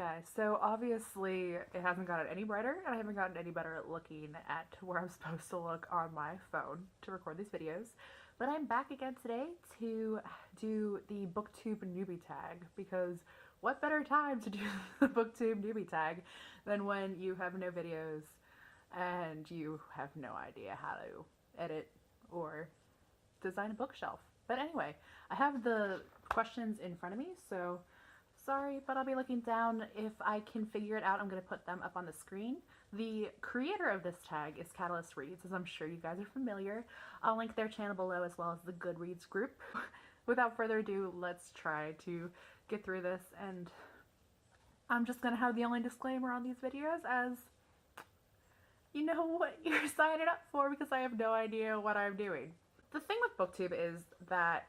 guys, so obviously it hasn't gotten any brighter and I haven't gotten any better at looking at where I'm supposed to look on my phone to record these videos, but I'm back again today to do the Booktube Newbie Tag, because what better time to do the Booktube Newbie Tag than when you have no videos and you have no idea how to edit or design a bookshelf. But anyway, I have the questions in front of me, so sorry, but I'll be looking down. If I can figure it out, I'm going to put them up on the screen. The creator of this tag is Catalyst Reads, as I'm sure you guys are familiar. I'll link their channel below, as well as the Goodreads group. Without further ado, let's try to get through this, and I'm just going to have the only disclaimer on these videos as you know what you're signing up for, because I have no idea what I'm doing. The thing with Booktube is that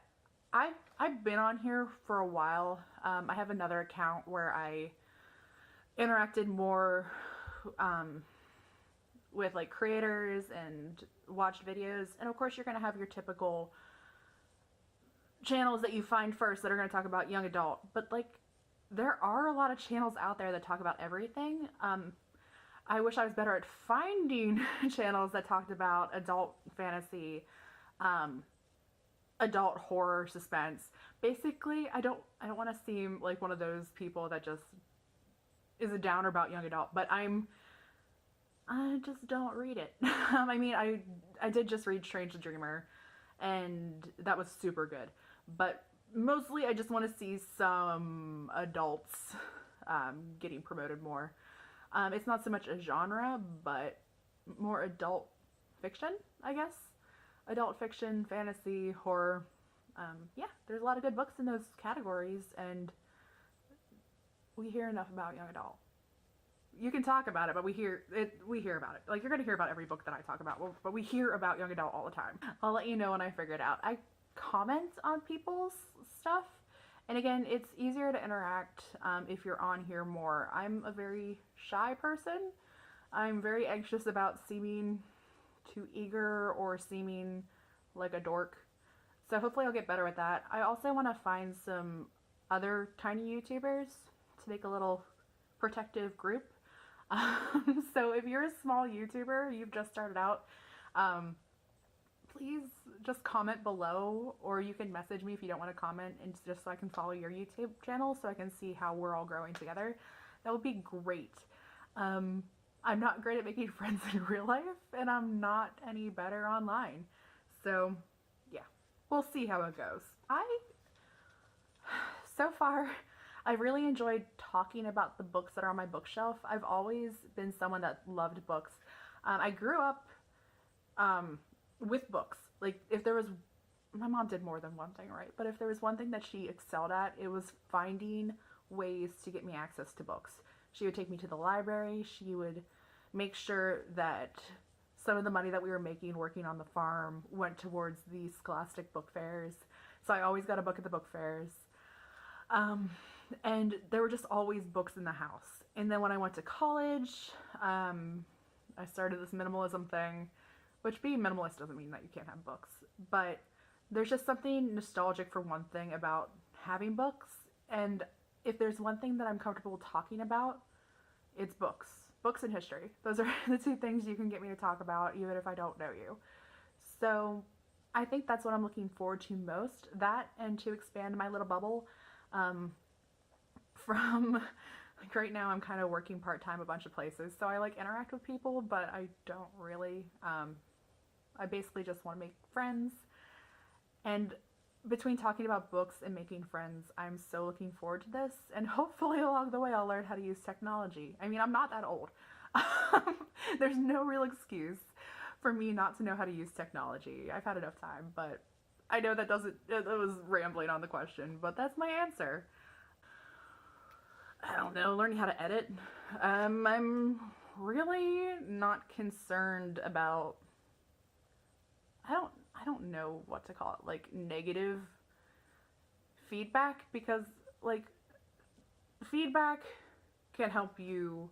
I've been on here for a while. I have another account where I interacted more with like creators and watched videos, and of course you're going to have your typical channels that you find first that are going to talk about young adult, but like there are a lot of channels out there that talk about everything. I wish I was better at finding channels that talked about adult fantasy, adult horror, suspense. Basically, I don't want to seem like one of those people that just is a downer about young adult, but I just don't read it. I mean, I did just read Strange the Dreamer, and that was super good, but mostly I just want to see some adults getting promoted more. It's not so much a genre, but more adult fiction, I guess. Adult fiction, fantasy, horror. Yeah, there's a lot of good books in those categories, and we hear enough about young adult. You can talk about it, but we hear about it. Like, you're going to hear about every book that I talk about, but we hear about young adult all the time. I'll let you know when I figure it out. I comment on people's stuff, and again, it's easier to interact if you're on here more. I'm a very shy person. I'm very anxious about seeming too eager or seeming like a dork. So hopefully I'll get better at that. I also want to find some other tiny YouTubers to make a little protective group. So if you're a small YouTuber, you've just started out, please just comment below, or you can message me if you don't want to comment, and just so I can follow your YouTube channel so I can see how we're all growing together. That would be great. I'm not great at making friends in real life, and I'm not any better online. So yeah, we'll see how it goes. So far, I really enjoyed talking about the books that are on my bookshelf. I've always been someone that loved books. I grew up with books. Like, if there was, my mom did more than one thing right, but if there was one thing that she excelled at, it was finding ways to get me access to books. She would take me to the library. She would make sure that some of the money that we were making working on the farm went towards the scholastic book fairs. So I always got a book at the book fairs. And there were just always books in the house. And then when I went to college, I started this minimalism thing, which being minimalist doesn't mean that you can't have books, but there's just something nostalgic, for one thing, about having books. And if there's one thing that I'm comfortable talking about, it's books. Books and history. Those are the two things you can get me to talk about, even if I don't know you. So I think that's what I'm looking forward to most. That, and to expand my little bubble. From, like, right now I'm kind of working part-time a bunch of places, so I like interact with people, but I don't really. I basically just want to make friends. And between talking about books and making friends, I'm so looking forward to this, and hopefully along the way I'll learn how to use technology. I mean, I'm not that old. There's no real excuse for me not to know how to use technology. I've had enough time, but I know that was rambling on the question, but that's my answer. I don't know, learning how to edit. I'm really not concerned about, I don't know what to call it, like negative feedback, because like feedback can help you,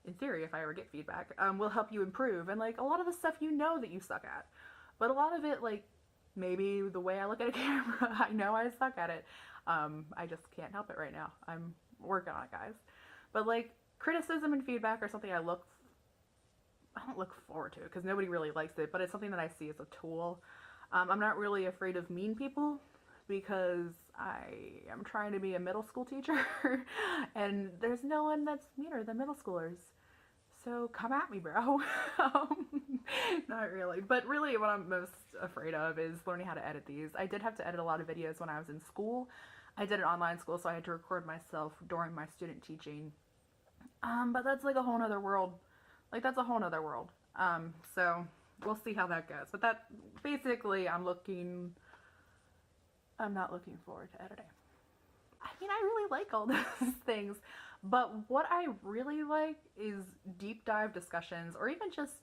in theory, if I ever get feedback, will help you improve. And like a lot of the stuff you know that you suck at, but a lot of it, like maybe the way I look at a camera, I know I suck at it. I just can't help it right now. I'm working on it, guys. But like criticism and feedback are something I don't look forward to because nobody really likes it, but it's something that I see as a tool. I'm not really afraid of mean people because I am trying to be a middle school teacher and there's no one that's meaner than middle schoolers. So come at me, bro. Not really. But really what I'm most afraid of is learning how to edit these. I did have to edit a lot of videos when I was in school. I did an online school, so I had to record myself during my student teaching. But that's like a whole nother world. Like, that's a whole nother world. So we'll see how that goes. But that, basically, I'm not looking forward to editing. I mean, I really like all those things. But what I really like is deep dive discussions, or even just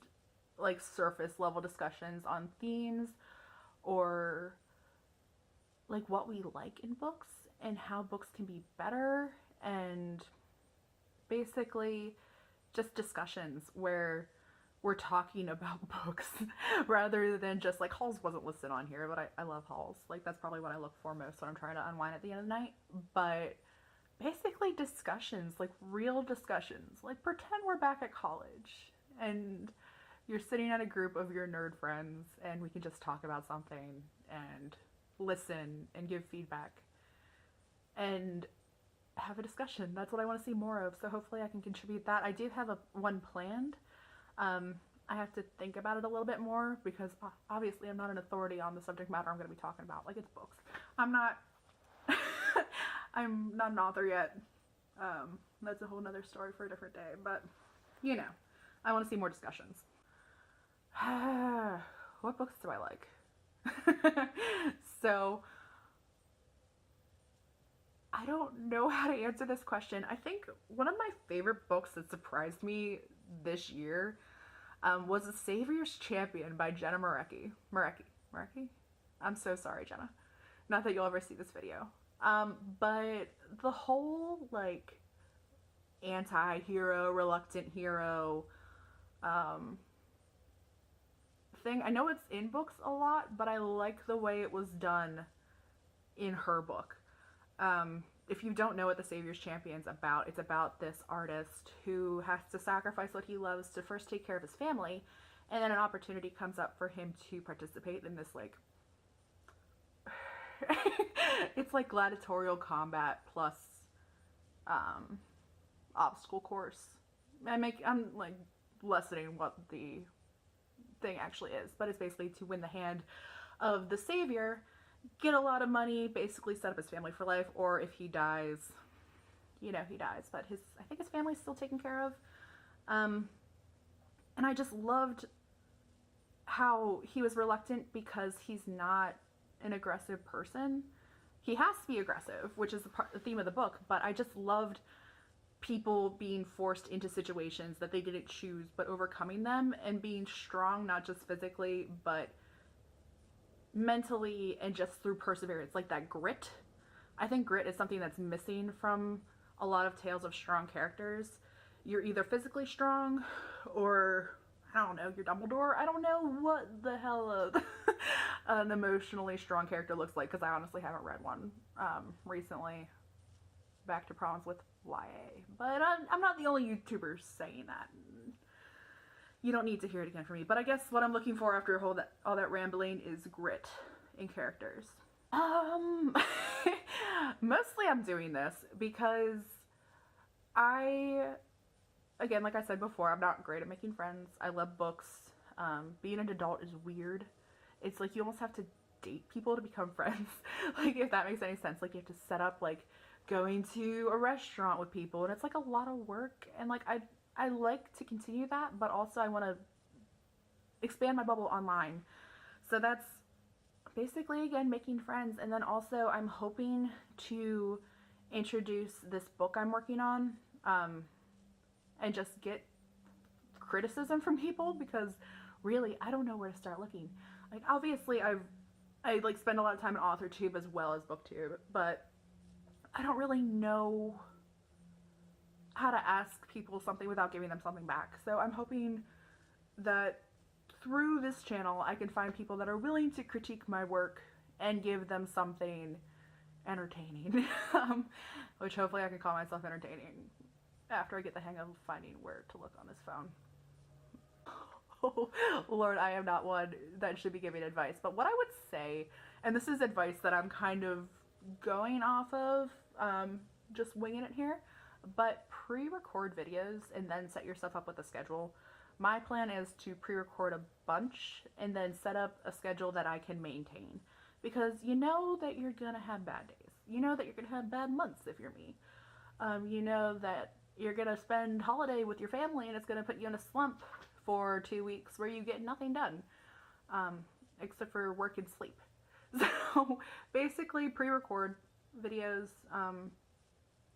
like surface level discussions on themes, or like what we like in books and how books can be better, and basically just discussions where we're talking about books rather than just like Halls wasn't listed on here, but I love Halls. Like that's probably what I look for most when I'm trying to unwind at the end of the night. But basically discussions, like real discussions, like pretend we're back at college and you're sitting at a group of your nerd friends and we can just talk about something and listen and give feedback and have a discussion. That's what I want to see more of, so hopefully I can contribute that. I do have one planned. I have to think about it a little bit more because obviously I'm not an authority on the subject matter I'm going to be talking about. Like, it's books. I'm not I'm not an author yet. That's a whole nother story for a different day, but you know, I want to see more discussions. What books do I like? So I don't know how to answer this question. I think one of my favorite books that surprised me this year was The Savior's Champion by Jenna Marecki. Marecki? I'm so sorry, Jenna. Not that you'll ever see this video. But the whole, like, anti-hero, reluctant hero, thing, I know it's in books a lot, but I like the way it was done in her book. If you don't know what The Savior's Champion's about, it's about this artist who has to sacrifice what he loves to first take care of his family, and then an opportunity comes up for him to participate in this, like, it's like gladiatorial combat plus obstacle course. I'm like lessening what the thing actually is, but it's basically to win the hand of the savior, get a lot of money, basically set up his family for life, or if he dies, you know, he dies, but I think his family's still taken care of. And I just loved how he was reluctant because he's not an aggressive person. He has to be aggressive, which is the theme of the book, but I just loved people being forced into situations that they didn't choose, but overcoming them and being strong, not just physically, but mentally and just through perseverance, like that grit. I think grit is something that's missing from a lot of tales of strong characters. You're either physically strong or, I don't know, you're Dumbledore. I don't know what the hell an emotionally strong character looks like, because I honestly haven't read one recently. Back to problems with YA. But I'm not the only YouTuber saying that. You don't need to hear it again from me. But I guess what I'm looking for after all that rambling is grit in characters. Mostly I'm doing this because again, like I said before, I'm not great at making friends. I love books. Being an adult is weird. It's like you almost have to date people to become friends. Like, if that makes any sense. Like, you have to set up, like, going to a restaurant with people, and it's like a lot of work. And like, I like to continue that, but also I want to expand my bubble online. So that's basically, again, making friends. And then also I'm hoping to introduce this book I'm working on, and just get criticism from people, because really I don't know where to start looking. Like, obviously I like spend a lot of time on AuthorTube as well as Booktube, but I don't really know how to ask people something without giving them something back. So I'm hoping that through this channel I can find people that are willing to critique my work and give them something entertaining, which hopefully I can call myself entertaining. after I get the hang of finding where to look on this phone. Oh, Lord, I am not one that should be giving advice. But what I would say, and this is advice that I'm kind of going off of, just winging it here, but pre-record videos and then set yourself up with a schedule. My plan is to pre-record a bunch and then set up a schedule that I can maintain. Because you know that you're going to have bad days. You know that you're going to have bad months if you're me. You know that you're going to spend holiday with your family and it's going to put you in a slump for 2 weeks where you get nothing done. Except for work and sleep. So basically pre-record videos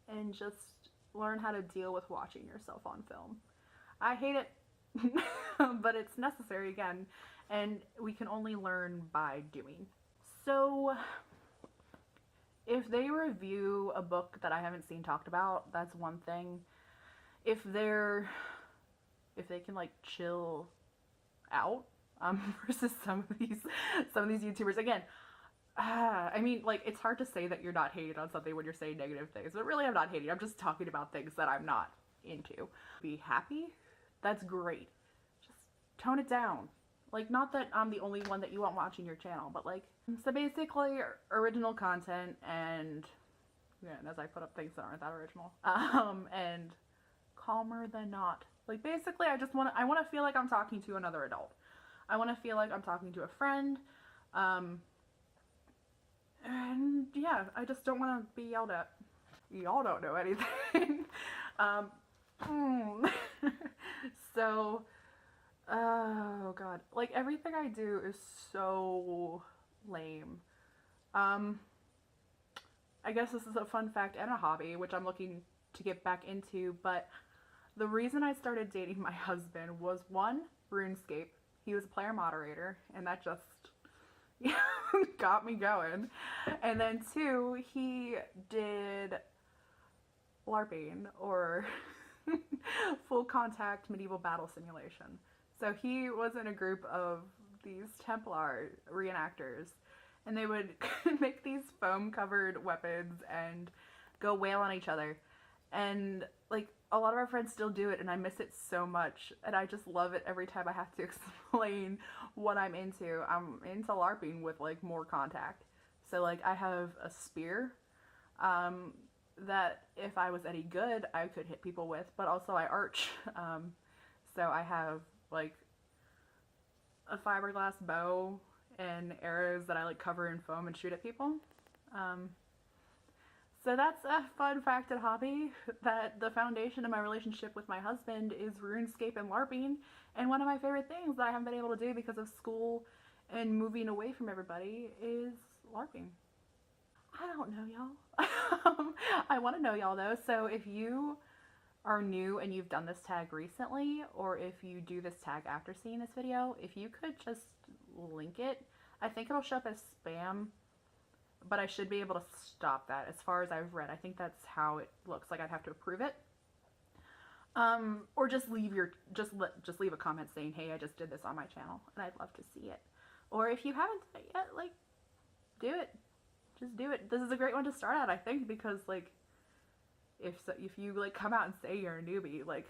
and just learn how to deal with watching yourself on film. I hate it, but it's necessary again, and we can only learn by doing. So if they review a book that I haven't seen talked about, that's one thing. If they can like chill out versus some of these YouTubers, again, I mean, like, it's hard to say that you're not hating on something when you're saying negative things, but really I'm not hating. I'm just talking about things that I'm not into. Be happy? That's great. Just tone it down. Like, not that I'm the only one that you want watching your channel, but like, so basically original content and, yeah, and as I put up things that aren't that original, and calmer than not. Like, basically I want to feel like I'm talking to another adult. I want to feel like I'm talking to a friend, and yeah, I just don't want to be yelled at. Y'all don't know anything. So, oh god, like everything I do is so lame. I guess this is a fun fact and a hobby, which I'm looking to get back into, but the reason I started dating my husband was, one, RuneScape. He was a player moderator, and that just got me going. And then two, he did LARPing, or full contact medieval battle simulation. So he was in a group of these Templar reenactors, and they would make these foam covered weapons and go wail on each other. And like, a lot of our friends still do it, and I miss it so much, and I just love it every time I have to explain what I'm into. I'm into LARPing with like more contact. So like, I have a spear that if I was any good I could hit people with, but also I arch. So I have like a fiberglass bow and arrows that I like cover in foam and shoot at people. So that's a fun fact and hobby, that the foundation of my relationship with my husband is RuneScape and LARPing, and one of my favorite things that I haven't been able to do because of school and moving away from everybody is LARPing. I don't know, y'all. I want to know y'all though, so if you are new and you've done this tag recently, or if you do this tag after seeing this video, if you could just link it. I think it'll show up as spam, but I should be able to stop that as far as I've read. I think that's how it looks like. I'd have to approve it. Or just leave just leave a comment saying, hey, I just did this on my channel and I'd love to see it. Or if you haven't done it yet, like, do it. Just do it. This is a great one to start at, I think, because like, if you like come out and say you're a newbie, like,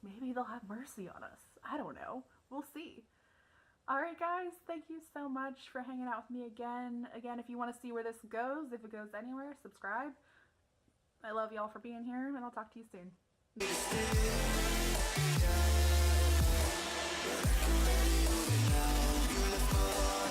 maybe they'll have mercy on us. I don't know. We'll see. Alright guys, thank you so much for hanging out with me again. Again, if you want to see where this goes, if it goes anywhere, subscribe. I love y'all for being here, and I'll talk to you soon.